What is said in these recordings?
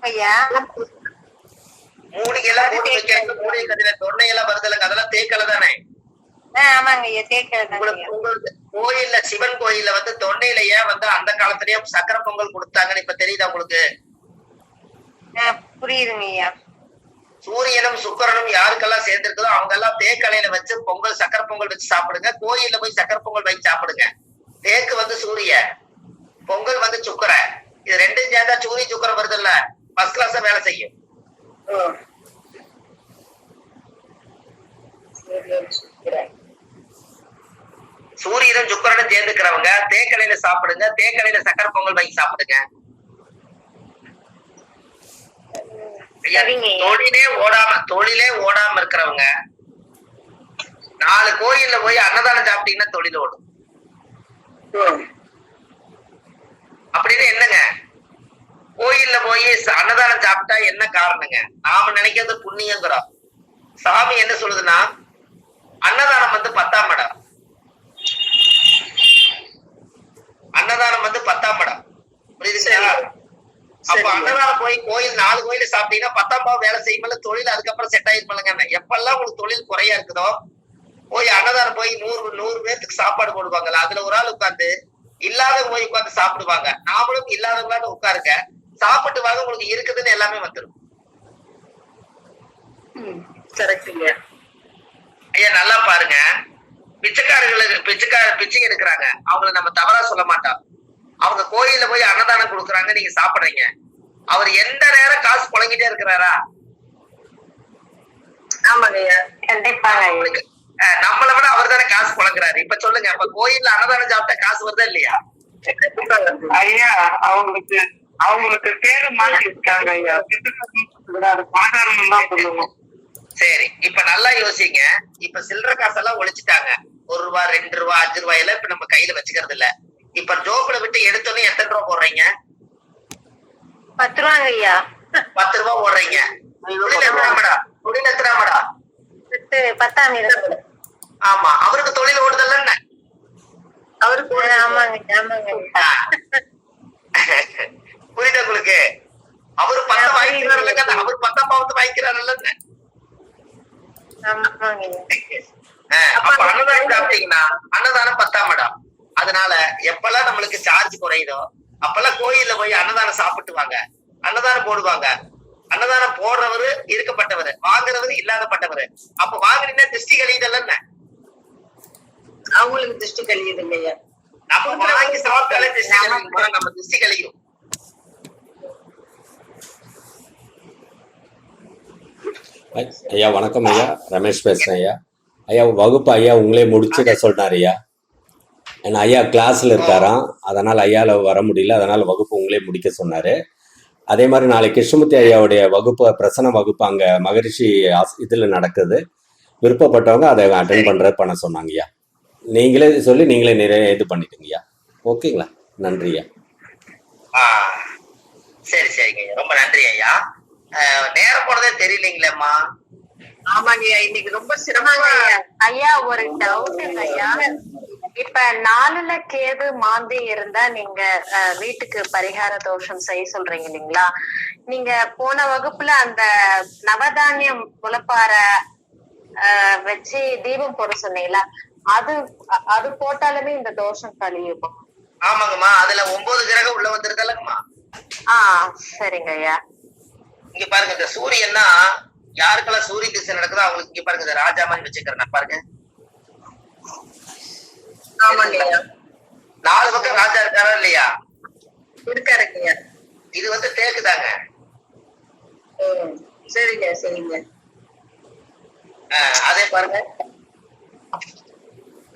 ஐயா மூலிகையெல்லாம் போட்டு வைக்கிறது, மூலிகை கதையில தொன்னை எல்லாம் வருதுலங்க, அதெல்லாம் தேக்கலை தானே? ஆமாங்க ஐயா தேய்க்கிறது. உங்களுக்கு கோயில்ல, சிவன் கோயில்ல வந்து தொன்னையில ஏன் வந்து அந்த காலத்திலேயே சக்கரை பொங்கல் கொடுத்தாங்கன்னு இப்ப தெரியுதா உங்களுக்கு? புரியுதுங்க ஐயா. சூரியனும் சுக்கிரனும் யாருக்கெல்லாம் சேர்ந்திருக்குதோ அவங்க எல்லாம் தேக்கலையில வச்சு பொங்கல், சக்கரை பொங்கல் வச்சு சாப்பிடுங்க. கோயில்ல போய் சக்கரை பொங்கல் வச்சு சாப்பிடுங்க. தேக்கு வந்து சூரிய, பொங்கல் வந்து சுக்கர, இது ரெண்டும் சேர்ந்தா சூரிய சுக்கரம் வருது இல்ல, ஃபர்ஸ்ட் கிளாஸா வேலை செய்யும். சூரியனும் சுக்கரனும் சேர்ந்துக்கிறவங்க தேக்கலையில சாப்பிடுங்க, தேக்கலையில சக்கரை பொங்கல் வாங்கி சாப்பிடுங்க. தொழிலே ஓடாம இருக்கிறவங்க 4 கோயில்ல போய் அன்னதானம் சாப்பிட்டீங்கன்னா தொழில் ஓடும். அப்படின்னு என்னங்க, கோயில்ல போய் அன்னதானம் சாப்பிட்டா என்ன காரணங்க? நாம நினைக்கிறது புண்ணியங்கிறோம். சாமி என்ன சொல்லுதுன்னா, அன்னதானம் வந்து 10ஆம் இடம், அன்னதானம் வந்து 10ஆம் இடம். புரியுதுங்களா? அப்ப அன்னதானம் போய் கோயில் 4 கோயில சாப்பிட்டீங்கன்னா 10ஆம் பாவம் வேலை செய்யும்போது தொழில் அதுக்கப்புறம் செட் ஆயிருப்பாங்க. எப்பெல்லாம் உங்களுக்கு தொழில் குறையா இருக்குதோ போய் அன்னதானம் போய் 100 பேருக்கு சாப்பாடு போடுவாங்கல்ல, அதுல ஒரு ஆள் உட்கார்ந்து இல்லாதவங்க போய் உட்கார்ந்து சாப்பிடுவாங்க. நாமளும் இல்லாதவங்களான்னு உட்காருங்க, சாப்பிட்டு வாங்க, உங்களுக்கு இருக்குதுன்னு எல்லாமே வந்துடும். ஐயா நல்லா பாருங்க, பிச்சை எடுக்கிறாங்க, அவங்கள நம்ம தவறா சொல்ல மாட்டோம். அவங்க கோயில்ல போய் அன்னதானம் கொடுக்குறாங்க, நீங்க சாப்பிடுறீங்க. அவர் எந்த நேரம் காசு புழங்கிட்டே இருக்கிறாரா? நம்மளை விட அவர் தானே காசு புழங்குறாரு. இப்ப சொல்லுங்க, இப்ப கோயில்ல அன்னதானம் சாப்பிட்டா காசு வருதா இல்லையா? ஐயா அவங்களுக்கு பேரு மாற்றி இருக்காங்க ஐயா, பணக்காரன் தான் சொல்லுவோம். சரி, இப்ப நல்லா யோசிங்க. இப்ப சில்லற காசெல்லாம் ஒழிச்சுட்டாங்க. 1 ரூபா 2 ரூபா 5 ரூபாயெல்லாம் இப்ப நம்ம கையில வச்சுக்கிறது இல்ல. இப்ப ஜோப்ல விட்டு எடுத்தோன்னே எத்தனை ரூபா போடுறீங்க? 10 ரூபாங்க ஐயா. 10 ரூபா போடுறீங்க. தொழில் எத்தனாமடா? 10ஆம் இடம். ஆமா, அவருக்கு தொழில் ஓடுதல்ல என்ன? அவருக்கு ஆமாங்க ஆமாங்க. புரியுதா உங்களுக்கு? அவரு 10 வாங்கிக்கிறாரு இல்லைங்க, அவரு 10ஆம் பாவத்தை வாங்கிக்கிறாரு இல்ல. அப்ப அன்னதானம் சாப்பிட்டீங்கன்னா அன்னதானம் 10ஆம் இடம். அதனால எப்பெல்லாம் நம்மளுக்கு சார்ஜ் குறையுதோ அப்பெல்லாம் கோயில்ல போய் அன்னதானம் சாப்பிட்டு வாங்க, அன்னதானம் போடுவாங்க. அன்னதானம் போடுறவரு இருக்கப்பட்டவரு, வாங்குறவரு இல்லாதப்பட்டவரு. அப்ப வாங்குறீங்கன்னா திருஷ்டி கழியுதல்ல என்ன? அவங்களுக்கு திருஷ்டி கழியுது இல்லையா? நம்ம வாங்கி சாப்பிட்டாலே திருஷ்டி கழியும், நம்ம திருஷ்டி கழியும். ஐயா வணக்கம் ஐயா, ரமேஷ் பேசுறேன் ஐயா. ஐயா வகுப்பு ஐயா உங்களே முடிச்சுக்க சொல்லிட்டாரு ஐயா. ஏன்னா ஐயா கிளாஸ்ல இருக்காராம், அதனால ஐயால வர முடியல, அதனால வகுப்பு உங்களே முடிக்க சொன்னாரு. அதே மாதிரி நாளைக்கு கிருஷ்ணமூர்த்தி ஐயாவுடைய வகுப்பு, பிரசன வகுப்பு அங்க மகரிஷி இதுல நடக்குது. விருப்பப்பட்டவங்க அதை அட்டென்ட் பண்ண சொன்னாங்க ஐயா. நீங்களே சொல்லி நீங்களே நிறைய இது பண்ணிட்டுங்க ஐயா. ஓகேங்களா? நன்றி ஐயா. சரி சரிங்க ஐயா, ரொம்ப நன்றி ஐயா. நேரம் போனதே தெரியலீங்களேம்மா. ஆமாங்க ஐயா, இன்னைக்கு ரொம்ப சிரமமா. ஐயா ஒரு டவுட் ஐயா, இப்ப 4ல கேது மாந்தி இருந்தா நீங்க வீட்டுக்கு பரிகார தோஷம் செய்ய சொல்றீங்க இல்லைங்களா? நீங்க போன வகுப்புல அந்த நவதானியம் முளைப்பார வச்சு தீபம் போட சொன்னீங்களா? அது போட்டாலுமே இந்த தோஷம் கழியுமா? ஆமாங்கம்மா, அதுல 9 கிரகம் உள்ள வந்துருதல்லங்கம்மா. சரிங்க ஐயா. இங்க பாருங்க, இந்த சூரியன்னா யாருக்கெல்லாம் சூரிய திசை நடக்குதோ அவங்களுக்கு இங்க பாருங்க, இந்த ராஜா மாதிரி வச்சுக்கிறேன் பாருங்க. 4 பக்கம் ராஜா இருக்காரா இல்லையா? இருக்காருங்க. இது வந்து தேக்குதாங்க. சரிங்க சரிங்க. அதே பாருங்க,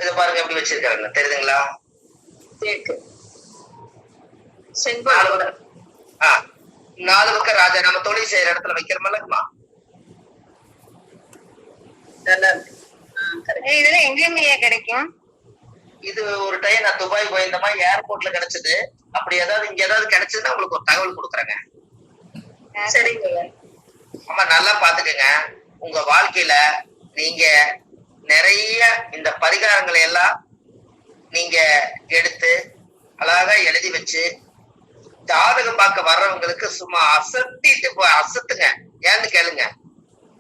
இது பாருங்க எப்படி வச்சிருக்காங்க, தெரியுதுங்களா? தேக்கு. 4 பக்கம் ராஜா நம்ம தொழில் செய்யற இடத்துல வைக்கிறோம்லங்கம்மா. இதெல்லாம் எங்கேயுமே கிடைக்கும்? இது ஒரு டைம் நான் துபாய் போயிருந்த மாதிரி ஏர்போர்ட்ல கிடைச்சது. அப்படி ஏதாவது இங்க ஏதாவது கிடைச்சதுன்னா உங்களுக்கு ஒரு தகவல் கொடுக்குறேங்க. சரிங்க. ஆமா, நல்லா பாத்துக்கங்க. உங்க வாழ்க்கையில நீங்க நிறைய இந்த பரிகாரங்களை எல்லாம் நீங்க எடுத்து அழகா எழுதி வச்சு ஜாதகம் பார்க்க வர்றவங்களுக்கு சும்மா அசத்துங்க. ஏன்னு கேளுங்க,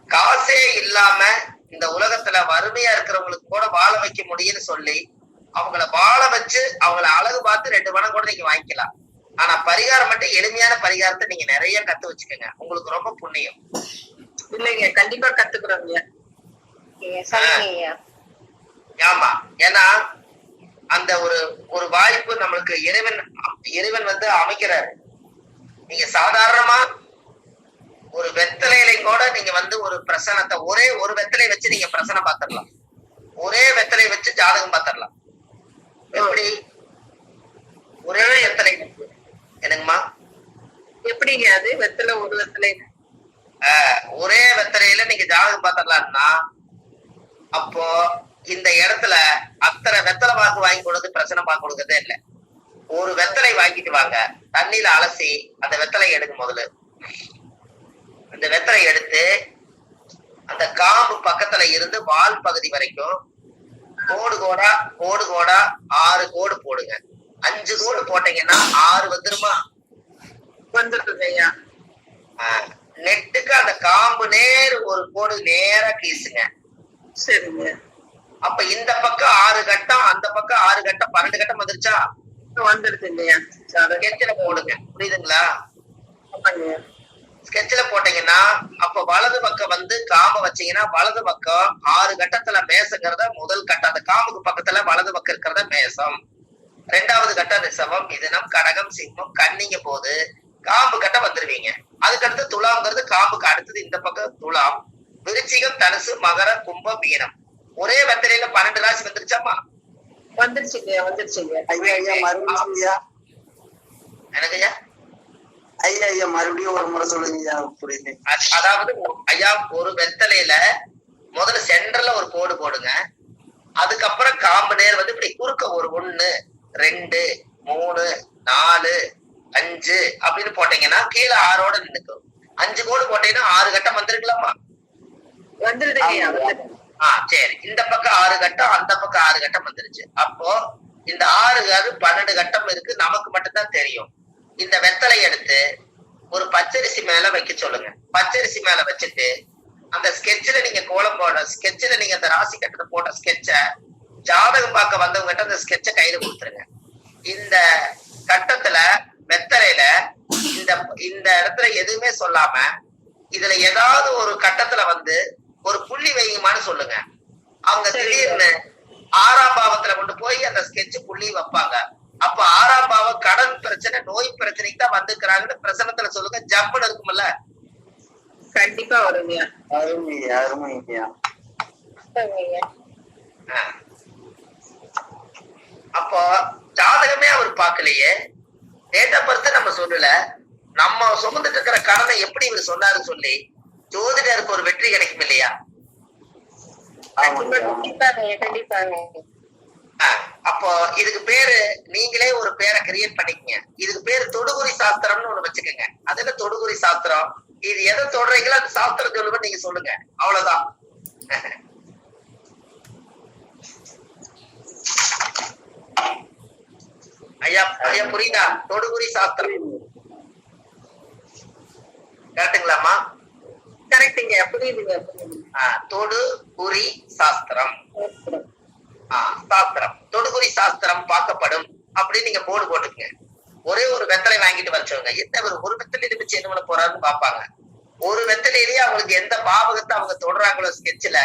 காசே இல்லாம இந்த உலகத்துல வறுமையா இருக்கிறவங்களுக்கு கூட வாழ வைக்க முடியும்னு சொல்லி அவங்கள வாழ வச்சு அவங்கள அழகு பார்த்து 2 பணம் கூட நீங்க வாங்கிக்கலாம். ஆனா பரிகாரம் மட்டும் எளிமையான பரிகாரத்தை நீங்க நிறைய கத்து வச்சுக்கோங்க, உங்களுக்கு ரொம்ப புண்ணியம். இல்லைங்க, கண்டிப்பா கத்துக்கிறோங்க. சரிங்க ஐயா. ஆமா, ஏன்னா அந்த ஒரு வாய்ப்பு நம்மளுக்கு இறைவன் வந்து அமைக்கிறாரு. நீங்க சாதாரணமா ஒரு வெத்தலையில கூட நீங்க வந்து ஒரு பிரசனத்தை ஒரே ஒரு வெத்தலை வச்சு நீங்க பிரசனம் பார்த்திடலாம். ஒரே வெத்தலை வச்சு ஜாதகம் பார்த்திடலாம். எப்படி? ஒரே வெத்தலை என்னங்கம்மா? எப்படிங்க அது வெத்தலை ஒரு வெத்தலை? ஒரே வெத்தலையில நீங்க ஜாதகம் பார்த்திடலாம்னா அப்போ இந்த இடத்துல அத்தனை வெத்தலை பாக்கு வாங்கி கொடுத்து பிரச்சனை பார்க்க கொடுக்கறதே இல்லை. ஒரு வெத்தலை வாங்கிட்டு வாங்க, தண்ணியில அலசி அந்த வெத்தலை எடுங்க. முதல்ல அந்த வெத்தலை எடுத்து அந்த காம்பு பக்கத்துல இருந்து வால் பகுதி வரைக்கும் கோடு கோடா 6 கோடு போடுங்க. 5 கோடு போட்டீங்கன்னா 6 வந்துருமா? வந்துருக்குங்க ஐயா. நெட்டுக்கு அந்த காம்பு நேர் ஒரு கோடு நேரா கீசுங்க. சரிங்க. அப்ப இந்த பக்கம் 6 கட்டம், அந்த பக்கம் 6 கட்டம், 12 கட்டம் வந்துருச்சா? வந்துருது இல்லையா? ஸ்கெட்சில போடுங்க. புரியுதுங்களா? ஸ்கெட்சில போட்டீங்கன்னா அப்ப வலது பக்கம் வந்து காம்பை வச்சீங்கன்னா வலது பக்கம் 6 கட்டத்துல மேசங்கிறத முதல் கட்டம், அந்த காம்புக்கு பக்கத்துல வலது பக்கம் இருக்கிறத மேசம். 2வது கட்டம் ரிஷபம், மிதுனம், கடகம், சிம்மம், கன்னிங்க போது காம்பு கட்டம் வந்துருவீங்க. அதுக்கடுத்து துலாம்ங்கிறது காம்புக்கு அடுத்தது இந்த பக்கம் துலாம், விருச்சிகம், தனுசு, மகர, கும்பம், மீனம். ஒரே வெத்தலையில 12 ராசி வந்துருச்சாமா? வந்துருச்சுங்க. ஐயா ஐயா மறுபடியும் எனக்கு ஐயா ஐயா மறுபடியும் ஒரு முறை சொல்லுங்க. புரியுது. அதாவது ஐயா ஒரு வெத்தலையில முதல்ல சென்டர்ல ஒரு கோடு போடுங்க. அதுக்கப்புறம் காம்பு நேர் வந்து இப்படி குறுக்க ஒரு 1 2 3 4 5 அப்படின்னு போட்டீங்கன்னா கீழே 6ஓட நின்னுக்கும். 5 கோடு போட்டீங்கன்னா 6 கட்டம் வந்துருக்கலாமா? வந்துருது. சரி, இந்த பக்கம் 6 கட்டம், அந்த பக்கம் 6 கட்டம் வந்துருச்சு. அப்போ இந்த 6 12 கட்டம் இருக்கு, நமக்கு மட்டும்தான் தெரியும். இந்த வெத்தலை எடுத்து ஒரு பச்சரிசி மேல வைக்க சொல்லுங்க. பச்சரிசி மேல வச்சுட்டு அந்த ஸ்கெட்சில நீங்க கோலம் போட ஸ்கெட்சில நீங்க அந்த ராசி கட்டத்தை போட்ட ஸ்கெட்ச ஜாதகம் பார்க்க வந்தவங்க கிட்ட அந்த ஸ்கெட்ச கையில கொடுத்துருங்க. இந்த கட்டத்துல வெத்தலையில இந்த இடத்துல எதுவுமே சொல்லாம இதுல ஏதாவது ஒரு கட்டத்துல வந்து ஒரு புள்ளி வைங்கமான்னு சொல்லுங்க. அவங்க திடீர்னு 6ஆம் பாவத்துல கொண்டு போய் அந்த ஸ்கெட்ச் புள்ளி வைப்பாங்க. அப்ப 6ஆம் பாவம் கடன் பிரச்சனை, நோய் பிரச்சனைக்கு தான் வந்துக்கிறாங்கன்னு பிரசனத்துல சொல்லுங்க. ஜப்புன்னு இருக்கும்ல? கண்டிப்பா வருங்க. அருமையா. அப்போ ஜாதகமே அவர் பார்க்கலையே, டேட் ஆஃப் பர்த் நம்ம சொல்லல, நம்ம சுமந்துட்டு இருக்கிற கடனை எப்படி இவர் சொன்னாரு சொல்லி ஜோதிடருக்கு ஒரு வெற்றி கிடைக்கும் இல்லையா? அப்போ இதுக்கு பேரு நீங்களே ஒரு பேரை கிரியேட் பண்ணிக்கங்க. இதுக்கு பேரு தொடுகுறி சாஸ்திரம்னு ஒண்ணு வச்சுக்கோங்க. அது என்ன தொடுகுறி சாஸ்திரம்? இது எதை தொடுறீங்களோ அந்த சாஸ்திரம் சொல்லுவேன் நீங்க சொல்லுங்க, அவ்வளவுதான். ஐயா ஐயா புரியுதா? தொடுகுறி சாஸ்திரம் கரெக்டுங்களாமா? கரெக்டுங்க, புரியுதுங்க. தொடு குறி சாஸ்திரம். சாஸ்திரம் தொடுகுறி சாஸ்திரம் பார்க்கப்படும் அப்படின்னு நீங்க போர்டு போட்டுக்கங்க. ஒரே ஒரு வெத்தலை வாங்கிட்டு வச்சவங்க என்ன ஒரு வெத்தலை வச்சு என்ன பண்ண போறாருன்னு பாப்பாங்க. ஒரு வெத்தலையிலேயே அவங்களுக்கு எந்த பாவகத்தை அவங்க தொடுறாங்களோ ஸ்கெட்சில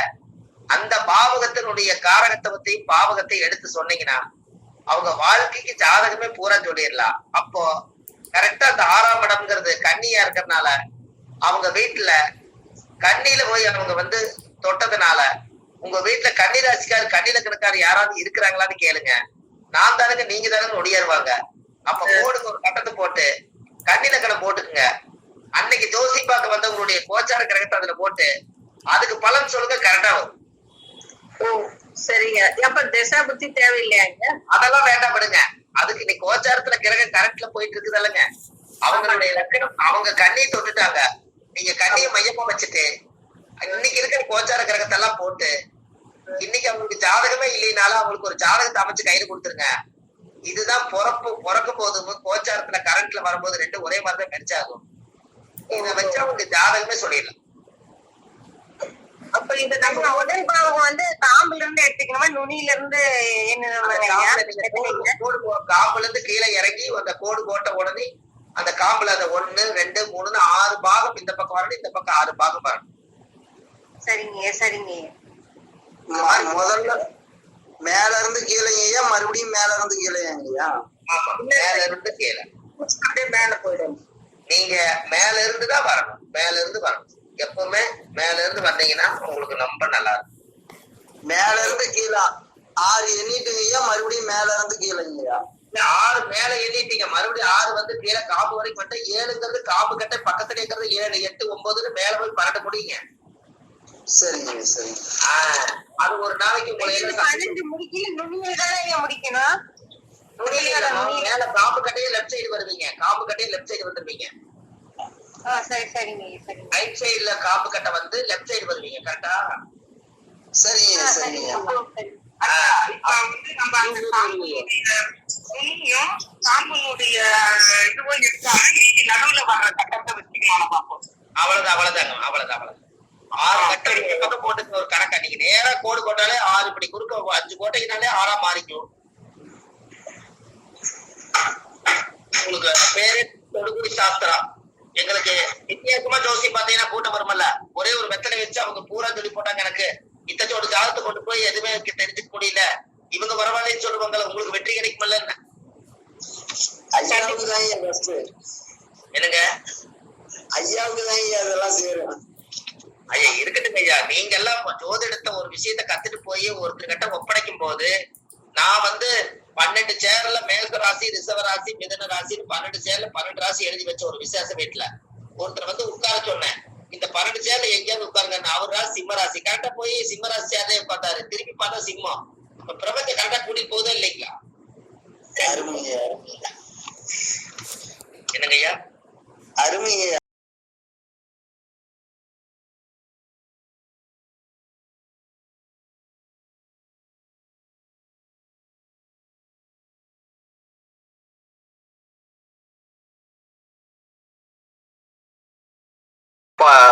அந்த பாவகத்தினுடைய காரகத்துவத்தையும் பாவகத்தையும் எடுத்து சொன்னீங்கன்னா அவங்க வாழ்க்கைக்கு ஜாதகமே பூரா சொல்லிடலாம். அப்போ கரெக்டா அந்த 6ஆம் இடம்ங்கிறது கன்னியா இருக்கிறதுனால அவங்க வீட்டுல கண்ணியில போய் அவங்க வந்து தொட்டதுனால உங்க வீட்டுல கன்னி ராசிக்காரு கண்ணில கிடக்காரு யாராவது இருக்கிறாங்களான்னு கேளுங்க. நான் தானுங்க நீங்க தானுங்க ஒடியாருவாங்க. அப்ப போடுங்க, ஒரு கட்டத்தை போட்டு கண்ணில கடை போட்டுக்குங்க. அன்னைக்கு ஜோசி பார்க்க வந்தவங்களுடைய கோச்சார கிரகத்தை அதுல போட்டு அதுக்கு பலன் சொல்லுங்க, கரெக்டா வரும். ஓ சரிங்க. அப்ப திசா புத்தி தேவையில்லையாங்க? அதெல்லாம் வேண்டாம் விடுங்க. அதுக்கு இன்னைக்கு கோச்சாரத்துல கிரகம் கரண்ட்ல போயிட்டு இருக்குது இல்லைங்க. அவங்களுடைய லக்கணம் அவங்க கண்ணியை தொட்டுட்டாங்க. நீங்க கண்ணியை மையமா வச்சுட்டு இன்னைக்கு இருக்கிற கோச்சார கிரகத்தை எல்லாம் போட்டு இன்னைக்கு அவங்களுக்கு ஜாதகமே இல்லைனாலும் அவங்களுக்கு ஒரு ஜாதகத்தை அமைச்சு கையில கொடுத்துருங்க. இதுதான் பிறக்கும் போது கோச்சாரத்துல கரண்ட்ல வரும்போது ரெண்டும் ஒரே மாதிரிதான் மெர்ஜ் ஆகும். இதை வச்சா உங்க ஜாதகமே சொல்லிடலாம். அப்ப இந்த நம்ம உடல் பாகம் வந்து காம்புல இருந்து எடுத்துக்கணுமா நுனியில இருந்து காம்புல இருந்து கீழே இறங்கி அந்த கோடு போட்ட உடனே அந்த காம்புல அந்த 1 2 3 6 பாகம் இந்த பக்கம் வரணும், இந்த பக்கம் 6 பாகம் வரணும். சரிங்க சரிங்க. முதல்ல மேல இருந்து கீழேங்கய்யா, மறுபடியும் மேல இருந்து கீழேங்கய்யா. ஆமா, மேல இருந்து கீழே அப்படியே மேல போயிடும். நீங்க மேல இருந்து தான் வரணும், மேல இருந்து வரணும். எப்பவுமே மேல இருந்து வந்தீங்கன்னா உங்களுக்கு ரொம்ப நல்லா இருக்கும். மேல இருந்து கீழே 6 எண்ணிட்டுங்கய்யா, மறுபடியும் மேல இருந்து கீழேங்கய்யா. 6 மேல எண்ணிட்டீங்க, மறுபடியும் 6 வந்து கீழே காம்பு வரைக்கும் மட்டும் 7ங்கிறது காம்பு கட்ட பக்கத்துல இருக்கிறது 7 8 9 மேல போய் 12 முடியுங்க. சரிங்க சரிங்க. அது ஒரு நாளைக்கு முடிக்கல நுனியில தானே முடிக்கணும். மேல காம்பு கட்டையே லெஃப்ட் சைடு வருவீங்க, காம்பு கட்டையே லெஃப்ட் சைடு வந்துருவீங்க. சரி சரிங்க சரி. ரைட் சைடுல காம்பு கட்டை வந்து லெஃப்ட் சைடு வருவீங்க, கரெக்டா? சரிங்க சரிங்க. அவ்வளவுதான். 6 கட்டை போட்டு ஒரு கணக்கா நீங்க நேரா கோடு போட்டாலே 6 இப்படி குறுக்க 5 கோட்டைக்குனாலே 6ஆ மாறிக்கும். உங்களுக்கு பேரு தொடுகுடி சாஸ்திரம். எங்களுக்கு வித்தியாசமா ஜோசி பாத்தீங்கன்னா கூட்டம் வருமல்ல, ஒரே ஒரு வெத்தலை வச்சு அவங்க பூரா சொல்லி போட்டாங்க. எனக்கு இத்தச்சோடு ஜாதத்தை கொண்டு போய் எதுவுமே தெரிஞ்சுக்க முடியல, இவங்க பரவாயில்லைன்னு சொல்லுவாங்க, உங்களுக்கு வெற்றி கிடைக்குமல்ல. என்னங்க ஐயாவுக்கு தான் அதெல்லாம் சேரும். ஐயா இருக்கட்டுங்க ஐயா, நீங்க எல்லாம் ஜோதிடத்தை ஒரு விஷயத்த கத்துட்டு போய் ஒருத்தர்கிட்ட ஒப்படைக்கும் போது, நான் வந்து 12 சேர்ல மேக ராசி, ரிஷவ ராசி, மிதுன ராசி 12 சேர்ல 12 ராசி எழுதி வச்ச ஒரு விசேஷ வீட்டுல ஒருத்தர் வந்து உட்கார சொன்னேன். இந்த 12 சேர்ல எங்கேயாவது உட்காருங்க. அவர் ராசி சிம்ம ராசி, கரெக்டா போய் சிம்ம ராசி சேர்ந்தே பார்த்தாரு. திருப்பி பார்த்தா சிம்மம். இப்ப பிரபஞ்சம் கரெக்டா கூட்டிட்டு போதே இல்லைங்களா? என்னங்க ஐயா? அருமையா.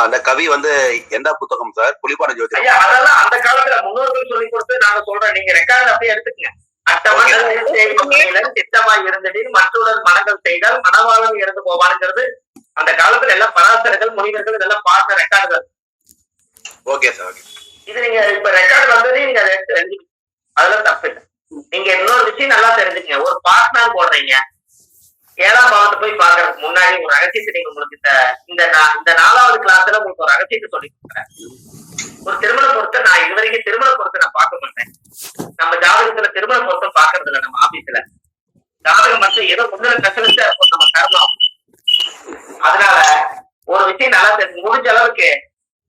அந்த கவி வந்து எந்த புத்தகம் சார்? புலிப்பான ஜோதி. அதெல்லாம் அந்த காலத்துல முன்னோர்கள் சொல்லி கொடுத்து நாங்க சொல்றோம், நீங்க ரெக்கார்ட் அப்படியே எடுத்துக்கங்க. திட்டமா இருந்தது மற்றொரு மனங்கள் செய்தால் மனவாளன் இறந்து போவானுங்கிறது அந்த காலத்துல எல்லாம் பராசரர்கள் முனிவர்கள் இதெல்லாம் பார்த்த ரெக்கார்டுகள். Okay sir, okay. இது நீங்க இப்ப ரெக்கார்டு வந்ததே நீங்க அதை தெரிஞ்சுக்கணும், அதெல்லாம் தப்பு இல்லை. நீங்க இன்னொரு விஷயம் நல்லா தெரிஞ்சுக்கங்க. ஒரு பார்ட்னர் போடுறீங்க, 7ஆம் பாவத்தை போய் பாக்குறதுக்கு முன்னாடி ஒரு ரகசியத்தை நீங்க உங்களுக்கு இந்த 4வது கிளாஸ்ல உங்களுக்கு ஒரு ரகசியத்தை சொல்லி கொடுக்குறேன். ஒரு திருமண பொருத்த நான் இது வரைக்கும் திருமண பொருத்த நான் பார்க்க மாட்டேன். நம்ம ஜாதகத்துல திருமண பொருத்தம் பாக்குறது இல்லை. நம்ம ஆபீஸ்ல ஜாதகம் மட்டும் ஏதோ முன்னிலை ஸ்பெஷலிஸ்டா இருக்கும் நம்ம தரலாம். அதனால ஒரு விஷயம் நல்லா தெரிஞ்சு முடிஞ்ச அளவுக்கு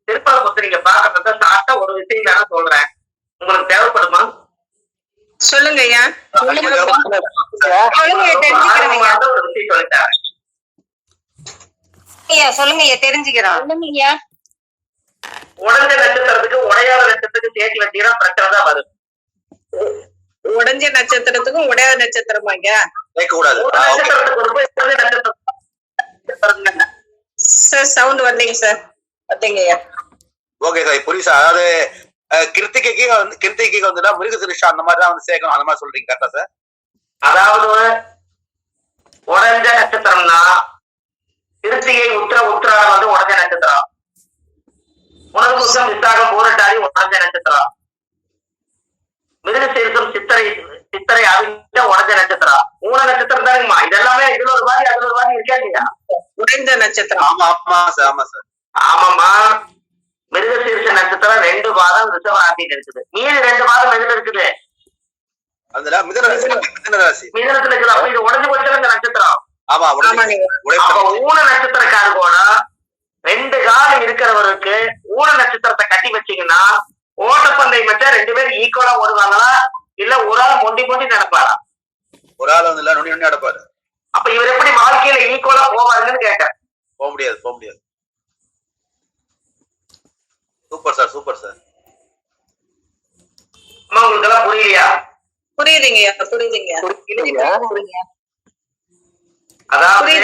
திருமண பொருத்த நீங்க பாக்குறத சாப்பிட்டா ஒரு விஷயம் நான் சொல்றேன், உங்களுக்கு தேவைப்படுமா? சொல்லுங்க ஐயா. ஒரு விஷயம் சொல்லிட்டாரு ஐயா. சொல்லுங்க ஐயா, தெரிஞ்சுக்கிறோம். சொல்லுங்க ஐயா. உடஞ்ச நட்சத்திரத்துக்கு உடையாத நட்சத்திரத்துக்கு சேர்த்து வச்சீங்கன்னா பிரச்சனை தான் வரும். உடஞ்ச நட்சத்திரத்துக்கும் உடையாத நட்சத்திரமா ஐயா? சார் சவுண்ட் வரலைங்க சார். பார்த்தீங்க ஐயா. ஓகே சார், புரியுது சார். அதாவது கிருத்திகைக்கு வந்துட்டா மிருகசிருஷா அந்த மாதிரி தான் வந்து சேர்க்கணும், அந்த மாதிரி சொல்றீங்க கரெக்டா சார்? அதாவது உடஞ்ச நட்சத்திரம்னா கிருத்திகை உத்திராடம் வந்து உடஞ்ச நட்சத்திரம், உணர்வுக்கம் விசாகம் பூரட்டாதி உடஞ்ச நட்சத்திரம், மிருகசீரிசம் சித்திரை அவிட்ட உடஞ்ச நட்சத்திரம், 3 நட்சத்திரம் தானுங்கம்மா. இதெல்லாமே இதுல ஒரு மாதிரி அதுல ஒரு மாதிரி இருக்கா இல்லையா? உடைந்த நட்சத்திரம். ஆமா ஆமா சார், ஆமா சார். ஆமாமா. மிருகசீரிஷ நட்சத்திரம் 2 பாதம் ரிஷப ராசியில இருக்குது. மீதி 2 பாதம் எதுல இருக்குது? அதுல மிதுன ராசி. மிதுனத்துல இருக்குது. அப்ப இது உடஞ்சு போச்சு இந்த நட்சத்திரம். ஆமா, ஊன நட்சத்திரக்காரு கூட 2 காலம் இருக்கிறவருக்கு ஊன நட்சத்திரத்தை கட்டி வச்சீங்கன்னா ஓட்டப்பந்தயம் வச்சா 2 பேரும் ஈக்குவலா ஓடுவாங்களா, இல்ல ஒரு ஆள் மொண்டி நடப்பாரா? ஒரு ஆள் வந்து இல்ல நொண்டி நடப்பாரு. அப்ப இவர் எப்படி வாழ்க்கையில ஈக்குவலா போவாருன்னு கேட்க? போக முடியாது. Super sir. அம்மா உங்களுக்கு எல்லாம் புரியலையா? புரியுதுங்கய்யா புரியுதுங்க. அதாவது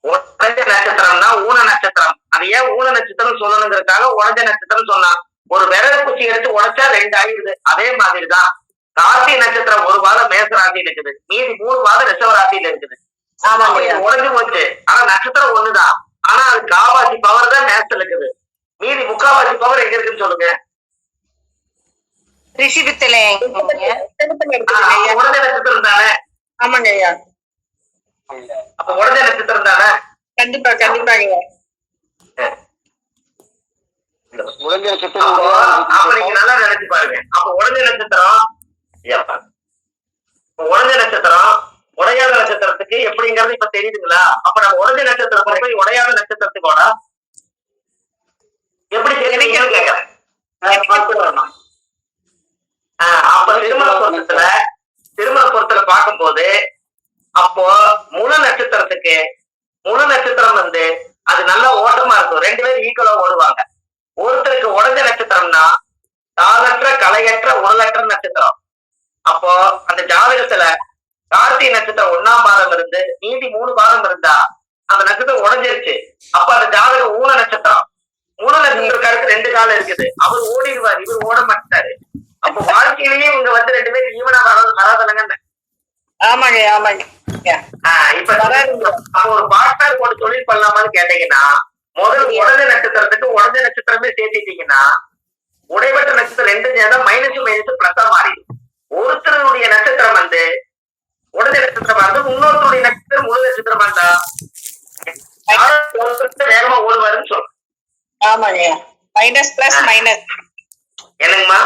உடஞ்ச நட்சத்திரம்னா ஊன நட்சத்திரம். அது ஏன் ஊன நட்சத்திரம் சொல்லணுங்கிறதுக்காக உடஞ்ச நட்சத்திரம் சொன்னான். ஒரு விரல் குச்சி எடுத்து உடைச்சா 2 ஆயிடுது. அதே மாதிரிதான் கார்த்திகை நட்சத்திரம் ஒரு வாரம் மேச ராசியில இருக்குது, மீதி 3 வாரம் ரிஷப ராசியில இருக்குது. உடஞ்சு போச்சு. ஆனா நட்சத்திரம் ஒண்ணுதான். ஆனா அது காவாசி பவர் தான் மேசத்துல இருக்குது. மீதி முக்காவாசி பவர் எங்க இருக்குன்னு சொல்லுங்க. ரிஷிபத்துல உடஞ்ச நட்சத்திரம் தானே? ஆமாங்க ஐயா. அப்ப உடஞ்ச நட்சத்திரம் தானே? கண்டிப்பா கண்டிப்பாங்க. அப்ப நீங்க நல்லா நினைச்சு பாருங்க. அப்ப உடஞ்ச நட்சத்திரம் உடஞ்ச நட்சத்திரம் உடையாத நட்சத்திரத்துக்கு எப்படிங்கிறது இப்ப தெரியுதுங்களா? அப்ப நம்ம உடஞ்ச நட்சத்திரத்தை போய் உடையாத நட்சத்திரத்துக்கோட எப்படி தெரியுதுன்னு கேட்கிறேன். அப்ப திருமண பொருத்தத்துல பார்க்கும்போது அப்போ முழு நட்சத்திரம் வந்து அது நல்ல ஓட்டமா இருக்கும். 2 பேரும் ஈக்குவலா ஓடுவாங்க. ஒருத்தருக்கு உடஞ்ச நட்சத்திரம்னா தாளற்ற கலையற்ற உடலற்ற நட்சத்திரம். அப்போ அந்த ஜாதகத்துல கார்த்திகை நட்சத்திரம் 1ஆம் பாதம் இருந்து மீதி 3 பாதம் இருந்தா அந்த நட்சத்திரம் உடஞ்சிருச்சு. அப்ப அந்த ஜாதகம் ஊன நட்சத்திரம். ஊன நட்சத்திரக்காருக்கு 2 காலம் இருக்குது. அவர் ஓடிடுவார், இவர் ஓட மாட்டாரு. அப்ப வாழ்க்கையிலேயே இவங்க வந்து 2 பேரும் ஈவனா வராதலங்க. ஆமாங்க ஆமாங்க. இப்ப ஒரு பார்ட்னர் போட்டு தொழில் பண்ணலாமான்னு கேட்டீங்கன்னா முதல் உடஞ்ச நட்சத்திரத்துக்கு உடஞ்ச நட்சத்திரமே சேர்த்திட்டீங்கன்னா உடைபட்ட நட்சத்திரம் 2 சேர்ந்தா மைனஸ் பிளஸா மாறிடும். ஒருத்தருடைய நட்சத்திரம் வந்து உடஞ்ச நட்சத்திரமா இருந்து இன்னொருத்தருடைய நட்சத்திரம் முழு நட்சத்திரமா இருந்தா வேகமா ஓடுவாருன்னு சொல்றேன். ஆமாங்க. மைனஸ் பிளஸ் மைனஸ் என்னங்கம்மா?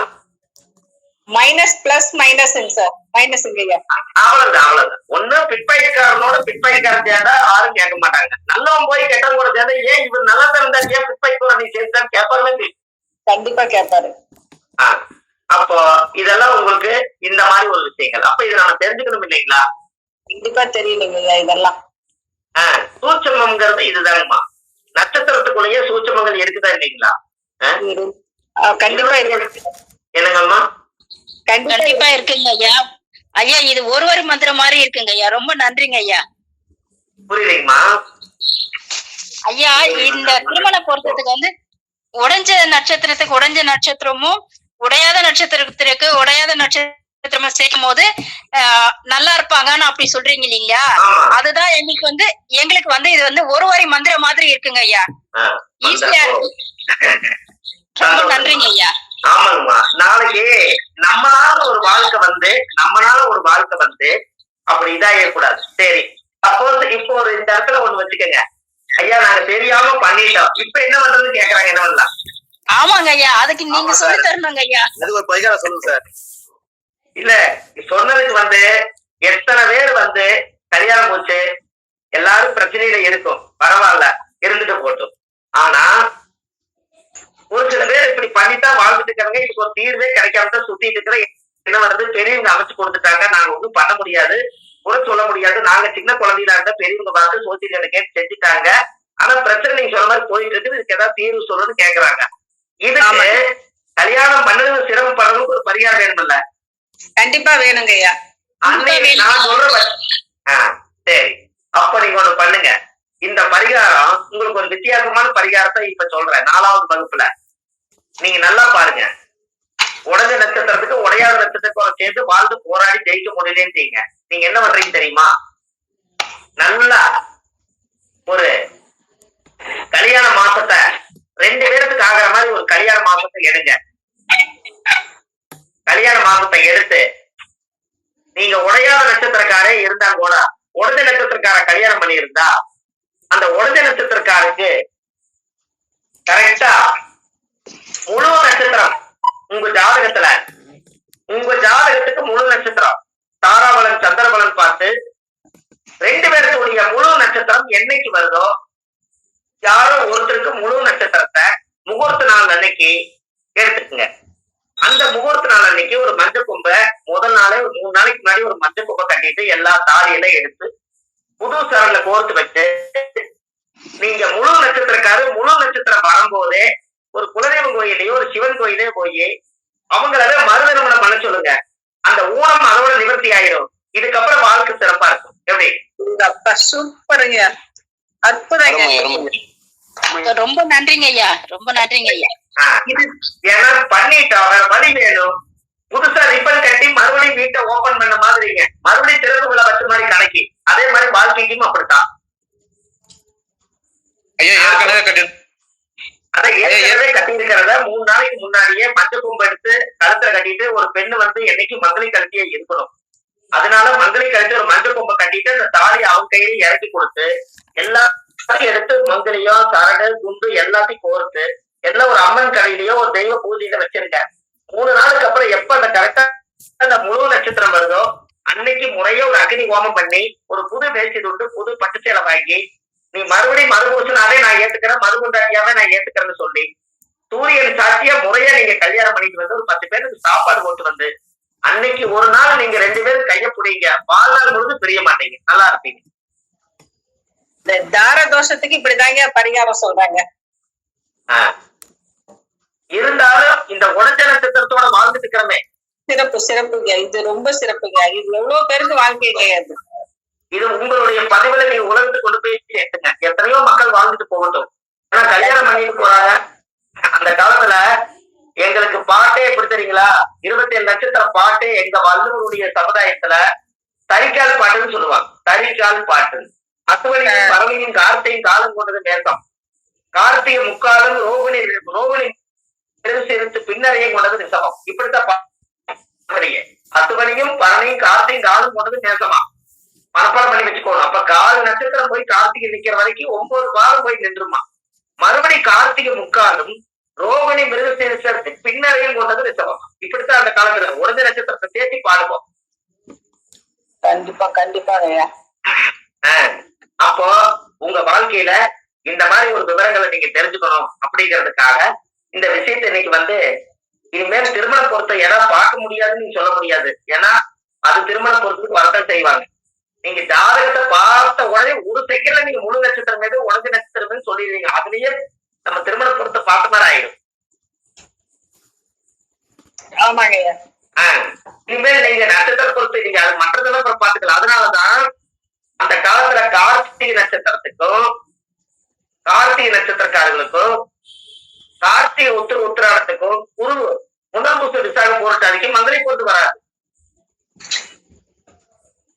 மைனஸ் பிளஸ் மைனஸ்ங்க சார். மைனஸ் இல்லையா? அவ்வளவுதான். ஒண்ணு பிட்பாய்க்காரனோட பிட்பாய்க்காரன் சேர்ந்தா யாரும் கேட்க மாட்டாங்க. நல்லவன் போய் கெட்டவன் கூட சேர்ந்தா ஏன் இவர் நல்லா இருந்தா ஏன் பிட்பாய்க்கோட நீ சேர்ந்தான்னு கேட்பாருன்னு கண்டிப்பா கேட்பாரு. அப்போ இதெல்லாம் உங்களுக்கு இந்த மாதிரி ஒரு விஷயங்கள். அப்ப இதை நம்ம தெரிஞ்சுக்கணும் இல்லைங்களா? கண்டிப்பா தெரியணுங்க இதெல்லாம். சூட்சமங்கிறது இதுதாங்கம்மா. நட்சத்திரத்துக்குள்ளேயே சூட்சமங்கள் இருக்குதா இல்லைங்களா? கண்டிப்பா இருக்கு. என்னங்கம்மா? கண்டிப்பா இருக்குங்க ஐயா. ஐயா இது ஒரு மந்திரம் மாதிரி இருக்குங்க ஐயா. ரொம்ப நன்றிங்க ஐயா. புரியுதுங்கம்மா? ஐயா இந்த திருமண பொருத்தத்துக்கு வந்து உடைஞ்ச நட்சத்திரத்துக்கு உடைஞ்ச நட்சத்திரமும் உடையாத நட்சத்திரத்திற்கு உடையாத நட்சத்திரமும் சேர்க்கும் போது நல்லா இருப்பாங்கன்னு அப்படி சொல்றீங்க இல்லைங்களா? அதுதான் எங்களுக்கு வந்து இது வந்து ஒரு மந்திரம் மாதிரி இருக்குங்க ஐயா. ஈஸியா இருக்கு. ரொம்ப நன்றிங்க ஐயா. ஆமாங்கம்மா. நாளைக்கு நம்மளால ஒரு வாழ்க்கை வந்து அப்படி இதாகக்கூடாது. சரி, சப்போஸ் இப்போ ஒரு இந்த இடத்துல ஒண்ணு வச்சுக்கோங்க. ஐயா நாங்க தெரியாம பண்ணிட்டோம், இப்ப என்ன பண்றதுன்னு கேக்குறாங்க. என்ன பண்ணலாம்? ஆமாங்க ஐயா, அதுக்கு நீங்க சொல்லி தரணுங்க ஐயா. அது ஒரு பரிகாரம் சொல்லுங்க சார். இல்ல சொன்னதுக்கு வந்து எத்தனை பேர் வந்து கல்யாணம் போச்சு, எல்லாரும் பிரச்சனையில இருக்கும், பரவாயில்ல இருந்துட்டு போட்டோம். ஆனா ஒரு சில பேர் இப்படி பண்ணித்தான் வாழ்ந்துட்டு இருக்காங்க. இதுக்கு ஒரு தீர்வே கிடைக்காம சுத்திட்டு இருக்கிற என்ன வந்து பெரியவங்க அமைச்சு கொடுத்துட்டாங்க. நாங்க ஒன்றும் பண்ண முடியாது, கூட சொல்ல முடியாது. நாங்க சின்ன குழந்தைகளா இருந்தா பெரியவங்க பார்த்து சோசியல் கேட்டு செஞ்சுட்டாங்க. ஆனா பிரச்சனை நீங்க சொல்ற மாதிரி போயிட்டு இருக்குது. இதுக்கு ஏதாவது தீர்வு சொல்றதுன்னு கேக்குறாங்க. இதுக்கு கல்யாணம் பண்ணது சிரமப்படுறதுக்கு ஒரு பரிகாரம் வேணும்ல? கண்டிப்பா வேணுங்க ஐயா. அன்னைக்கு நான் சொல்றேன். சரி, அப்ப நீங்க ஒண்ணு பண்ணுங்க. இந்த பரிகாரம் உங்களுக்கு ஒரு வித்தியாசமான பரிகாரத்தை இப்ப சொல்றேன். 4வது வகுப்புல நீங்க நல்லா பாருங்க. உடஞ்ச நட்சத்திரத்துக்கு உடையாத நட்சத்திரத்துக்கு சேர்ந்து வாழ்ந்து போராடி ஜெயிக்க முடியலன்னு நீங்க என்ன பண்றீங்க தெரியுமா? நல்லா ஒரு கல்யாண மாசத்தை 2 பேருக்கு ஆகிற மாதிரி ஒரு கல்யாண மாசத்தை எடுங்க. கல்யாண மாசத்தை எடுத்து நீங்க உடையாத நட்சத்திரக்காரே இருந்தா கூட உடஞ்ச நட்சத்திரக்கார கல்யாணம் பண்ணி இருந்தா அந்த உடஞ்ச நட்சத்திரக்காருக்கு கரெக்டா முழு நட்சத்திரம் உங்க ஜாதகத்துக்கு முழு நட்சத்திரம் தாராபலன் சந்திரபலன் பார்த்து 2 பேருடைய முழு நட்சத்திரம் என்னைக்கு வருதோ யாரோ ஒருத்தருக்கு முழு நட்சத்திரத்தை முகூர்த்த நாள் அன்னைக்கு எடுத்துக்குங்க. அந்த முகூர்த்த நாள் அன்னைக்கு ஒரு மஞ்சள் கொம்பை முதல் நாளே ஒரு 3 நாளைக்கு முன்னாடி ஒரு மஞ்சள் கொம்பை கட்டிட்டு எல்லா தாலியெல்லாம் எடுத்து புது சரண்ல கோர்த்து வச்சு நீங்க முழு நட்சத்திரம் வரும்போதே ஒரு குலதெய்வம் கோயிலையோ ஒரு சிவன் கோயிலே போய் அவங்கள மறுதிருமணம் பண்ண சொல்லுங்க. அந்த ஊனம் அதோட நிவர்த்தி ஆயிரும். இதுக்கப்புறம் வாழ்க்கை சிறப்பா இருக்கும். எப்படி? அப்பா சூப்பருங்க, அற்புதங்க. ரொம்ப நன்றிங்க ஐயா, ரொம்ப நன்றிங்க ஐயா. இது ஏன்னா பண்ணிட்டோம், வேற வழி வேணும். புதுசா ரிப்பன் கட்டி மறுபடியும் வீட்டை ஓபன் பண்ண மாதிரிங்க, மறுபடியும் திறப்புகளை வச்ச மாதிரி கணக்கு. அதே மாதிரி வாழ்க்கைக்கும் அப்படித்தான். அதை ஏற்கனவே கட்டி இருக்கிறத 3 நாளைக்கு முன்னாடியே மஞ்சள் கொம்பு எடுத்து கழுத்துல கட்டிட்டு, ஒரு பெண்ணு வந்து என்னைக்கு மங்களி கழுத்தியே இருக்கணும். அதனால மங்களி கழுத்து ஒரு மஞ்சள் கொம்பை கட்டிட்டு அந்த தாலி அவங்க கையில இறக்கி கொடுத்து எல்லாத்தையும் எடுத்து மங்கலியோ சரடு குண்டு எல்லாத்தையும் கோர்த்து எல்லாம் ஒரு அம்மன் கடையிலயோ ஒரு தெய்வ பூஜையில வச்சிருக்கேன். 3 நாளுக்கு அப்புறம் எப்ப அந்த கரெக்டா அந்த முழு நட்சத்திரம் வருதோ அன்னைக்கு முறையா ஒரு அக்னி ஹோமம் பண்ணி ஒரு புது வேஷ்டி துண்டு புது பட்டு சேலை வாங்கி நீ மறுபடியும் மறுபூசனாவே நான் ஏத்துக்கிறேன், மறுபுண்டாட்டியாவே நான் ஏத்துக்கிறேன்னு சொல்லி சூரியன் சாட்சியா முறையா நீங்க கல்யாணம் பண்ணிட்டு வந்து ஒரு 10 பேருக்கு சாப்பாடு போட்டு வந்து அன்னைக்கு ஒரு நாள் நீங்க 2 பேரும் கைய புடிங்க, வாழ்நாள் முழுது பிரிய மாட்டீங்க, நல்லா இருப்பீங்க. இந்த தார தோஷத்துக்கு இப்படிதாங்க பரிகாரம் சொல்றாங்க. இருந்தாலும் இந்த உடஞ்ச நட்சத்திரத்தோட வாழ்ந்துட்டு இருக்கிறமே சிறப்பு சிறப்புங்க, இது ரொம்ப சிறப்புங்க. இது எவ்வளவு பேருக்கு வாழ்க்கை கிடையாது. இது உங்களுடைய பதிவுல நீங்க உலகத்துக்கு கொண்டு போய் சேர்த்துங்க. எத்தனையோ மக்கள் வாழ்ந்துட்டு போகட்டும். ஆனா கல்யாணம் பண்ணிட்டு போறாங்க. அந்த காலத்துல எங்களுக்கு பாட்டே எப்படி தெரியுங்களா, 27 நட்சத்திர பாட்டு எங்க வள்ளுவருடைய சமுதாயத்துல தரிக்கால் பாட்டுன்னு சொல்லுவாங்க. தரிக்கால் பாட்டு அசுவனியும் பரவனியும் கார்த்தியும் காலம் கொண்டது நேசம், கார்த்திகை முக்காலும் ரோகிணி பின்னரையும் கொண்டது நிசமம். இப்படித்தான் அசுவனியும் பரணியும் கார்த்தியும் காலம் கொண்டது நேசமா மனப்பாடம் பண்ணி வச்சுக்கோணும். அப்ப 4 நட்சத்திரம் போய் கார்த்திகை நிக்கிற வரைக்கும் 9 வாரம் போய் நின்றுமா. மறுபடி கார்த்திகை முக்காலும் ரோகிணி மிருகசீரிசத்து பின்னரையும் கொண்டது ரிஷபம். இப்படித்தான் அந்த காலத்துல உடஞ்ச நட்சத்திரத்தை சேர்த்து பாடுவோம். கண்டிப்பா கண்டிப்பாங்க. அப்போ உங்க வாழ்க்கையில இந்த மாதிரி ஒரு விவரங்களை நீங்க தெரிஞ்சுக்கணும் அப்படிங்கிறதுக்காக இந்த விஷயத்தை இன்னைக்கு வந்து இனிமேல் திருமண பொருத்தம் ஏதாவது பார்க்க முடியாதுன்னு நீங்க சொல்ல முடியாது. ஏன்னா அது திருமண பொருத்தத்துக்கு வரத்தான் செய்வாங்க. நீங்க ஜாதகத்தை பார்த்த உடனே ஒரு செகண்ட்ல நீங்க முழு நட்சத்திரம் மீது உடஞ்ச நட்சத்திரம் சொல்லிடுவீங்க. அதுலயே நம்ம திருமண பொருத்த பார்த்த மாதிரி ஆயிடும். ஆமாங்க. இனிமேல் நீங்க நட்சத்திர பொறுத்து நீங்க அது மற்றதெல்லாம் அப்புறம் பாத்துக்கலாம். அதனாலதான் அந்த காலத்துல கார்த்திகை நட்சத்திரத்துக்கும் கார்த்திகை நட்சத்திரக்காரர்களுக்கும் கார்த்திகை உத்திராடத்துக்கும் குரு முதல் பூச விசாகம் போராட்டாதிக்கும் மந்திரை பொறுத்து வராது.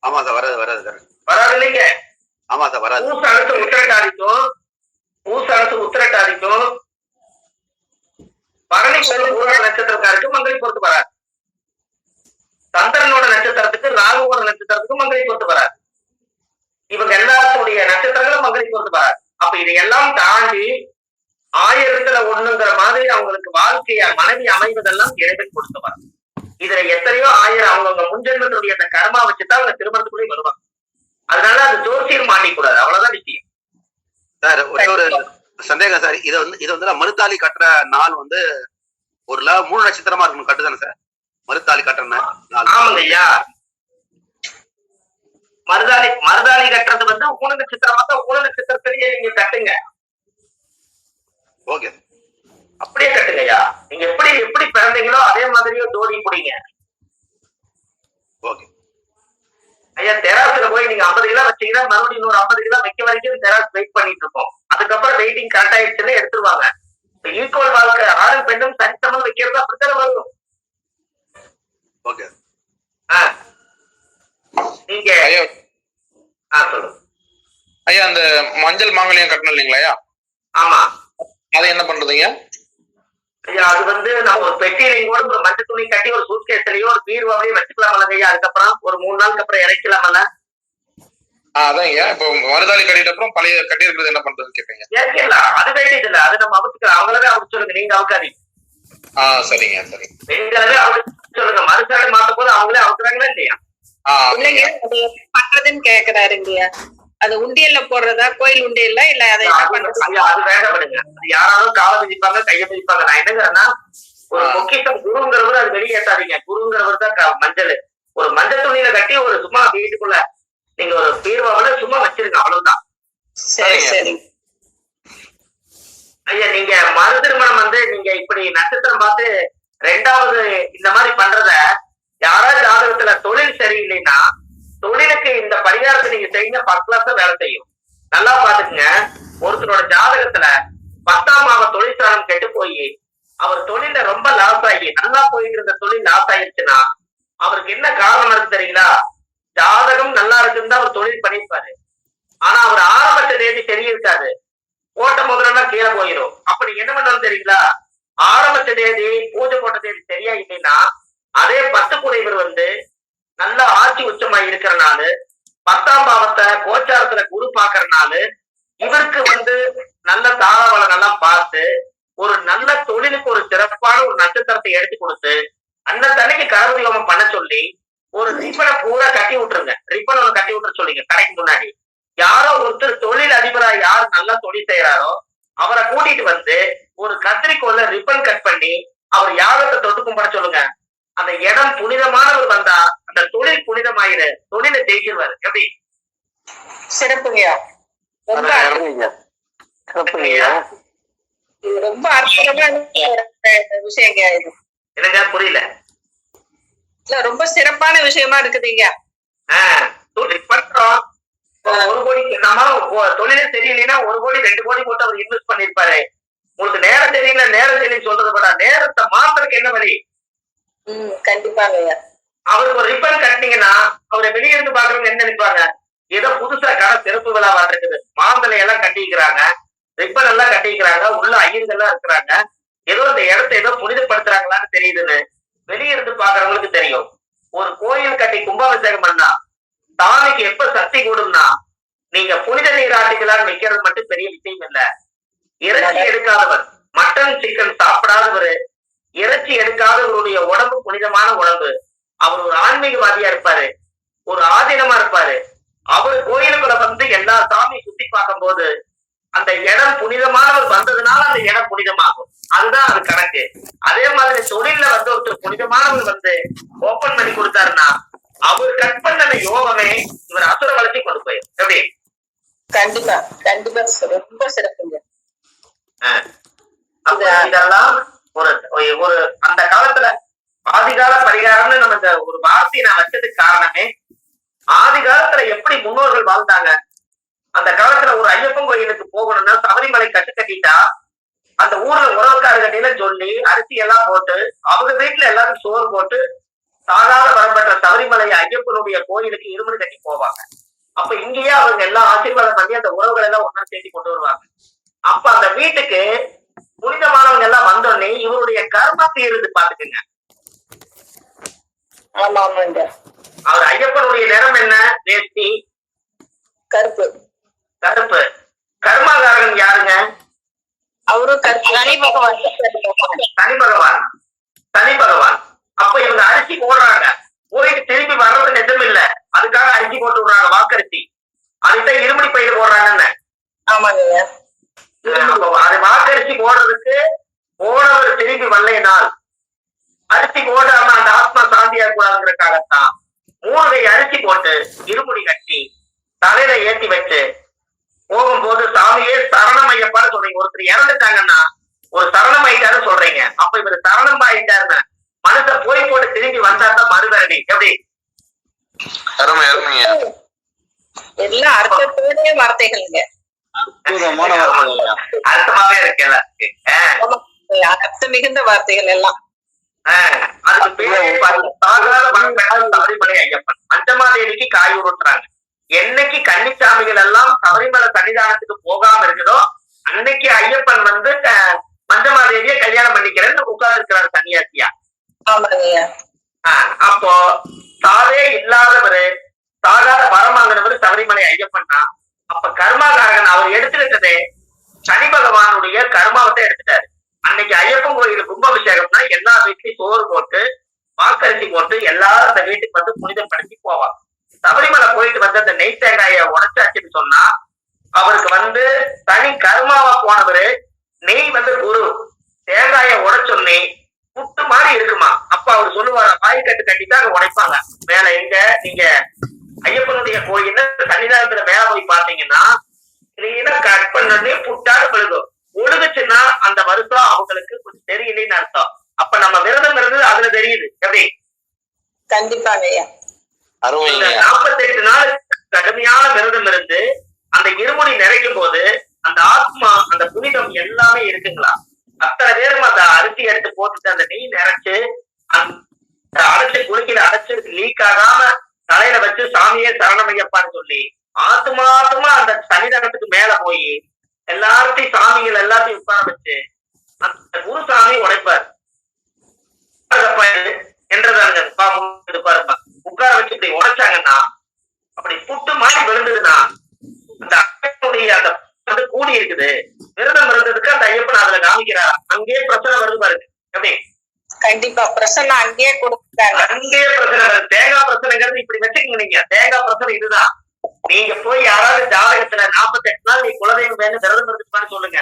ஆமா சார், வராது வராது வராது இல்லைங்க. ஆமா சார், வராது. பூச அரசு உத்திரட்டாதிக்கும் பரணி நட்சத்திரக்காருக்கு மந்திரை பொறுத்து வராது. சந்திரனோட நட்சத்திரத்துக்கு ராகுவோட நட்சத்திரத்துக்கு மந்திரை பொறுத்து வராது. இவங்க எல்லாத்துடைய நட்சத்திரங்களும் மந்திரை பொறுத்து வராது. அப்ப இதையெல்லாம் தாண்டி 1000ல் 1ங்கிற மாதிரி அவங்களுக்கு வாழ்க்கைய மனைவி அமைவதெல்லாம் இறைவன் கொடுத்து வராது. இதுல எத்தனையோ 1000 அவங்கவுங்க முன்ஜென்மத்துடைய அந்த கர்மா வச்சுதான் அவங்க திருமணத்துக்குள்ளே வருவாங்க. அதனால அது ஜோசியர் மாட்டிக்கூடாது, அவ்வளவுதான் விஷயம். சார் ஒரே ஒரு சந்தேகம் சார், இதை வந்து மறுத்தாலி கட்டுற நாள் வந்து ஒரு 3 நட்சத்திரமா இருக்கணும், கட்டுதானே சார்? மறுத்தாலி கட்டுற நாள். ஆமாங்க ஐயா, மருதாளி கட்டுறது வந்து ஊன நட்சத்திரமா தான் ஊன நட்சத்திரத்திலேயே நீங்க கட்டுங்க. ஓகே, அப்படியே கட்டுங்க ஐயா. நீங்க எப்படி பிறந்தீங்களோ அதே மாதிரியே ஜோடி பிடிங்க. ஓகே ஐயா, தெராசுல போய் நீங்க 50 கிலோ வச்சீங்கன்னா மறுபடியும் இன்னொரு 50 கிலோ வைக்க வரைக்கும் தெராஸ் வெயிட் பண்ணிட்டு இருக்கோம். அதுக்கப்புறம் வெயிட்டிங் கரெக்ட் ஆயிடுச்சுன்னு எடுத்துருவாங்க. ஈக்குவல் வாழ்க்கை ஆணும் பெண்ணும் சரிசமம் வைக்கிறது அப்படித்தானே வரும். ஓகே நீங்க சொல்லுங்க ஐயா. அந்த மஞ்சள் மாங்கல்யம் கட்டணும் இல்லைங்களா ஐயா? ஆமா. அதை என்ன பண்றதுங்க ஐயா? அது வந்து நம்ம ஒரு பெட்டியிலையும் கூட ஒரு மஞ்சள் துணி கட்டி ஒரு சூட்கேஸ்லயோ ஒரு பீர்வாவையும் வச்சுக்கலாமல்ல ஐயா? அதுக்கப்புறம் ஒரு 3 நாளுக்கு அப்புறம் இறக்கலாமல்ல? அதான் ஐயா. இப்போ மருதாளி கட்டிட்டு அப்புறம் பழைய கட்டி இருக்கிறது என்ன பண்றதுன்னு கேட்பீங்க? இறக்கலாம், அது வேண்டியது இல்லை. அது நம்ம அவுத்துக்கலாம். அவங்களவே அவுத்து சொல்லுங்க, நீங்க அவுக்காதீங்க. சரிங்க சரி. பெண்களவே அவுத்து சொல்லுங்க. மறுசாடு மாத்தும் போது அவங்களே அவுக்குறாங்களா இல்லையா? இல்லைங்க, அது பண்றதுன்னு கேக்குறாரு இல்லையா? அது உண்டியல்ல போடுறதா, கோயில் உண்டியல்ல இல்ல? அதை அது வேண்டப்படுங்க. அது யாராலும் காலை மிதிப்பாங்க, கையை மிதிப்பாங்க. நான் என்னங்கிறேன்னா, ஒரு பொக்கிஷம் குருங்கிறவர் அது வெளியேற்றாதீங்க. குருங்கிறவர் தான் மஞ்சள் ஒரு மஞ்சள் துணியில கட்டி ஒரு சும்மா வீட்டுக்குள்ள நீங்க ஒரு பீர்வாவில சும்மா வச்சிருங்க, அவ்வளவுதான். சரி சரி ஐயா, நீங்க மறு திருமணம் வந்து நீங்க இப்படி நட்சத்திரம் பார்த்து 2வது இந்த மாதிரி பண்றத யாராவது ஜாதகத்துல தொழில் சரியில்லைன்னா தொழிலுக்கு இந்த பரிகாரத்தை நீங்க செய்யுங்க, ஃபர்ஸ்ட் கிளாஸ் வேலை செய்யும். நல்லா பாத்துக்குங்க, ஒருத்தரோட ஜாதகத்துல 10ஆம் பாவ தொழில் ஸ்தானம் கெட்டு போய் அவர் தொழில ரொம்ப லாஸ் ஆகி நல்லா போயிட்டு இருந்த தொழில் லாஸ் ஆயிடுச்சுன்னா அவருக்கு என்ன காரணம் இருக்கு தெரியுங்களா? ஜாதகம் நல்லா இருக்குன்னு தான் அவர் தொழில் பண்ணிருப்பாரு, ஆனா அவர் ஆரம்பிச்ச தேதி சரியிருக்காது, போட்ட முதலாம் கீழே போயிடும். அப்ப நீங்க என்ன பண்ணணும் தெரியுங்களா? ஆரம்பிச்ச தேதி பூஜை போட்ட தேதி சரியா இல்லைன்னா அதே 10 குறைவர் நல்ல ஆட்சி உச்சமா இருக்கிறனால 10ஆம் பாவத்தை கோச்சாரத்துல குரு பாக்குறனால இவருக்கு நல்ல தாராவளம் எல்லாம் பார்த்து ஒரு நல்ல தொழிலுக்கு ஒரு சிறப்பான ஒரு நட்சத்திரத்தை எடுத்து கொடுத்து அன்னைக்கு கரவதி ஹோமம் பண்ண சொல்லி ஒரு ரிப்பனை பூரா கட்டி விட்டுருங்க. ரிப்பன் ஒண்ணு கட்டி விட்டுற சொல்லிங்க கடைக்கு முன்னாடி. யாரோ ஒருத்தர் தொழில் அதிபரா யார் நல்லா தொழில் செய்யறாரோ அவரை கூட்டிட்டு ஒரு கத்திரிக்கோல்ல ரிப்பன் கட் பண்ணி அவர் யாகத்தை தொட்டு கும்பிட சொல்லுங்க. அந்த இடம் புனிதமானவர் வந்தா அந்த தொழில் புனிதமாயிரு, தொழிலை ஜெயிச்சிருவாரு. எப்படி? சிறப்புங்கய்யா, ரொம்ப சிறப்புங்கய்யா. இது ரொம்ப அற்புதமான விஷயங்க. இது எனக்கு புரியல. இல்ல, ரொம்ப சிறப்பான விஷயமா இருக்குதுங்க. பண்றோம் 1 கோடி, நம்ம தொழிலே தெரியலன்னா 1 கோடி 2 கோடி போட்டு அவர் இன்வெஸ்ட் பண்ணிருப்பாரு. உங்களுக்கு நேரம் தெரியல, நேரம் தெரியல சொல்றது கூட நேரத்தை மாத்திரக்கு என்ன வழி? கண்டிப்பாங்க. அவருக்கு ஒரு ரிப்பன் கட்டினீங்கன்னா அவரை வெளியே இருந்து பாக்குறவங்க என்ன நினைப்பாங்க? ஏதோ புதுசா கடை சிறப்பு விழாவா இருக்குது, மாந்தலை எல்லாம் கட்டிக்கிறாங்க, ரிப்பன் எல்லாம் கட்டிக்கிறாங்க, உள்ள ஐயர்கள்லாம் இருக்கிறாங்க, ஏதோ இந்த இடத்த ஏதோ புனிதப்படுத்துறாங்களான்னு தெரியுதுன்னு வெளியே இருந்து பாக்குறவங்களுக்கு தெரியும். ஒரு கோயில் கட்டி கும்பாபிஷேகம் பண்ணா சாமிக்கு எப்ப சக்தி கூடும்னா நீங்க புனித நீராட்டிகளான்னு வைக்கிறது மட்டும் பெரிய விஷயம் இல்ல. இறைச்சி எடுக்காதவர், மட்டன் சிக்கன் சாப்பிடாதவர், இறைச்சி எடுக்காதவருடைய உடம்பு புனிதமான உடம்பு. அவர் ஒரு ஆன்மீகவாதியா இருப்பாரு, ஒரு ஆதீனமா இருப்பாரு. அவர் கோயிலுக்குள்ள எல்லா சாமியும் சுத்தி பார்க்கும் போது அந்த இடம் புனிதமானவர் வந்ததுனால அந்த இடம் புனிதமாகும். அதுதான் அது கணக்கு. அதே மாதிரி தொழில ஒருத்தர் புனிதமானவர் ஓபன் பண்ணி கொடுத்தாருன்னா அவர் கட் பண்ண யோகமே இவர் அசுர வளர்ச்சி கொண்டு போயிடும். எப்படி? கண்டிப்பா கண்டிப்பா, ரொம்ப சிறப்புங்க. இதெல்லாம் ஒரு ஒரு அந்த காலத்துல ஆதிகால பரிகாரம்னு நம்ம இந்த ஒரு வார்த்தையை நான் வச்சதுக்கு காரணமே ஆதி காலத்துல எப்படி முன்னோர்கள் வாழ்ந்தாங்க. அந்த காலத்துல ஒரு ஐயப்பன் கோயிலுக்கு போகணும்னா சபரிமலை கட்டிட்டா அந்த ஊர்ல உறவுக்காரர்கிட்ட சொல்லி அரிசி எல்லாம் போட்டு அவங்க வீட்டுல எல்லாரும் சோறு போட்டு சாதாரண வரப்பட்ட சபரிமலை ஐயப்பனுடைய கோயிலுக்கு இருமணி கட்டி போவாங்க. அப்ப இங்கேயே அவங்க எல்லாம் ஆசீர்வாதம் பண்ணி அந்த உறவுகளை எல்லாம் ஒன்னா சேர்த்து கொண்டு வருவாங்க. அப்ப அந்த வீட்டுக்கு புனிதமானவங்க எல்லாம் வந்தோடனே இவருடைய கர்ம தீருது பாத்துக்குங்க. ஆமா ஆமாங்க. அவர் ஐயப்பனுடைய நிறம் என்ன? வேஷ்டி கருப்பு. கருப்பு. கர்மாகாரன் யாருங்க? அவரும் கருப்பு. சனி பகவான். சனி பகவான். சனி பகவான். அப்ப இவங்க அரிசி போடுறாங்க, போயிட்டு திரும்பி வர்றது நிஜம் இல்ல, அதுக்காக அரிசி போட்டு விடுறாங்க, வாக்கரிசி. அதுதான் இருமணி பயிர் போடுறாங்கன்னு. ஆமாங்க. அது வாக்கரிசி போடுறதுக்கு போனவர் திரும்பி வரலைனால் அரிசி போடாம அந்த ஆத்மா சாந்தியா கூடாதுங்கிறதுக்காகத்தான் 3 கை அரிசி போட்டு இருமுடி கட்டி தலையில ஏத்தி வச்சு போகும்போது சாமியே சரணம் ஐயப்பான்னு சொல்றீங்க. ஒருத்தர் இறந்துட்டாங்கன்னா ஒரு சரணம் ஆயிட்டாரு சொல்றீங்க. அப்ப இவர் சரணம் ஆயிட்டாருன்னு மனுஷன் போய் போட்டு திரும்பி வந்தாதான் மறுபடி. எப்படி? அருமை அருமைங்க. எல்லாம் அர்த்தத்தோட வார்த்தைகளுங்க. அர்த்தமாவே இருக்கு எல்லாத்துக்கும். அர்த்தம் மிகுந்த வார்த்தைகள் எல்லாம். அதுக்கு பேரே சபரிமலை ஐயப்பன். அஞ்சமாதேவிக்கு காய் உருட்டுறாங்க. என்னைக்கு கன்னிச்சாமிகள் எல்லாம் சபரிமலை சன்னிதானத்துக்கு போகாம இருக்குதோ அன்னைக்கு ஐயப்பன் மஞ்சமாதேவிய கல்யாணம் பண்ணிக்கிறேன்னு உட்கார்ந்து இருக்கிறாரு சன்னியாசியா. அப்போ சாவே இல்லாதவரு சாகாத வரமாங்கினவரு சபரிமலை ஐயப்பன் தான். அப்ப கர்மாகாரகன் அவர் எடுத்துக்கிட்டதே சனி பகவானுடைய கர்மாவத்தை எடுத்துட்டாரு. அன்னைக்கு ஐயப்பன் கோயில் கும்பாபிஷேகம்னா எல்லா வீட்லயும் சோறு போட்டு வாக்கரிசி போட்டு எல்லாரும் அந்த வீட்டுக்கு புனிதப்படுத்தி போவாங்க. சபரிமலை போயிட்டு அந்த நெய் தேங்காய உடைச்சாச்சுன்னு சொன்னா அவருக்கு தனி கர்மாவா போனவரு நெய் குரு தேங்காய உடைச்சொன்னே புட்டு மாதிரி இருக்குமா. அப்ப அவர் சொல்லுவாரு, வாய்க்கட்டு கட்டிதான் உடைப்பாங்க. மேல எங்க நீங்க ஐயப்பனுடைய கோயில் சன்னிதானத்துல மேல போய் பாத்தீங்கன்னா கிளீனா கட் பண்ணே புட்டாடு விழுகும். ஒழுகுச்சுன்னா அந்த வருஷம் அவங்களுக்கு கொஞ்சம் தெரியலன்னு அர்த்தம். அப்ப நம்ம விரதம் இருந்து அதுல தெரியுது. எப்படி? கண்டிப்பாங்க ஐயா. இந்த 48 நாள் கடுமையான விரதம் இருந்து அந்த இருமுடி நிறைக்கும் போது அந்த ஆத்மா அந்த புனிதம் எல்லாமே இருக்குங்களா? அத்தனை பேரும் அந்த அரிசி எடுத்து போட்டுட்டு அந்த நெய் நிறைச்சு அந்த அடைச்சு குளிக்கிற அடைச்சு லீக் ஆகாம தலையில வச்சு சாமியே சரணமையப்பான்னு சொல்லி ஆத்மாத்மா அந்த சன்னிதானத்துக்கு மேல போய் எல்லாத்தையும் சாமிகள் எல்லாத்தையும் உட்கார வச்சு அந்த குருசாமி உடைப்பார் என்றதாங்க பாருப்பா உட்கார வச்சு இப்படி உடைச்சாங்கன்னா அப்படி புட்டு மாதிரி விழுந்ததுன்னா அந்த ஐயனுடைய அந்த வந்து கூடி இருக்குது. விரதம் இருந்ததுக்கு அந்த ஐயப்பன் அதுல காமிக்கிறாரா? அங்கேயே பிரச்சனை வருது பாருங்க. எப்படி? கண்டிப்பா பிரச்சனை அங்கேயே கொடுத்தாங்க. அங்கேயே பிரச்சனை வருது. தேங்காய் பிரச்சனைங்கிறது இப்படி வச்சுக்கோங்க. நீங்க தேங்காய் பிரச்சனை இதுதான். நீங்க போய் யாராவது ஜாதகத்துல 48 நாள் நீ குலதெய்வம் வேணும் விரதம் இருந்துப்பான்னு சொல்லுங்க.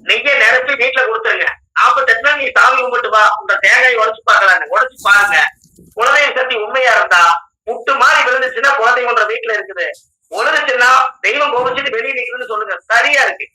நெய்ய நிரப்பி வீட்டுல கொடுத்துருங்க. 48 நாள் நீ சாமி கும்பிட்டு வா, உங்க தேங்காய் உடைச்சு பாக்கலாங்க. உடைச்சு பாருங்க. குலதெய்வ சக்தி உண்மையா இருந்தா முட்டு மாதிரி விழுந்துச்சுன்னா குலதெய்வம்ன்ற வீட்டுல இருக்குது. உழுதுச்சுன்னா தெய்வம் கோபிச்சுட்டு வெளியே நிற்குதுன்னு சொல்லுங்க. சரியா இருக்கு.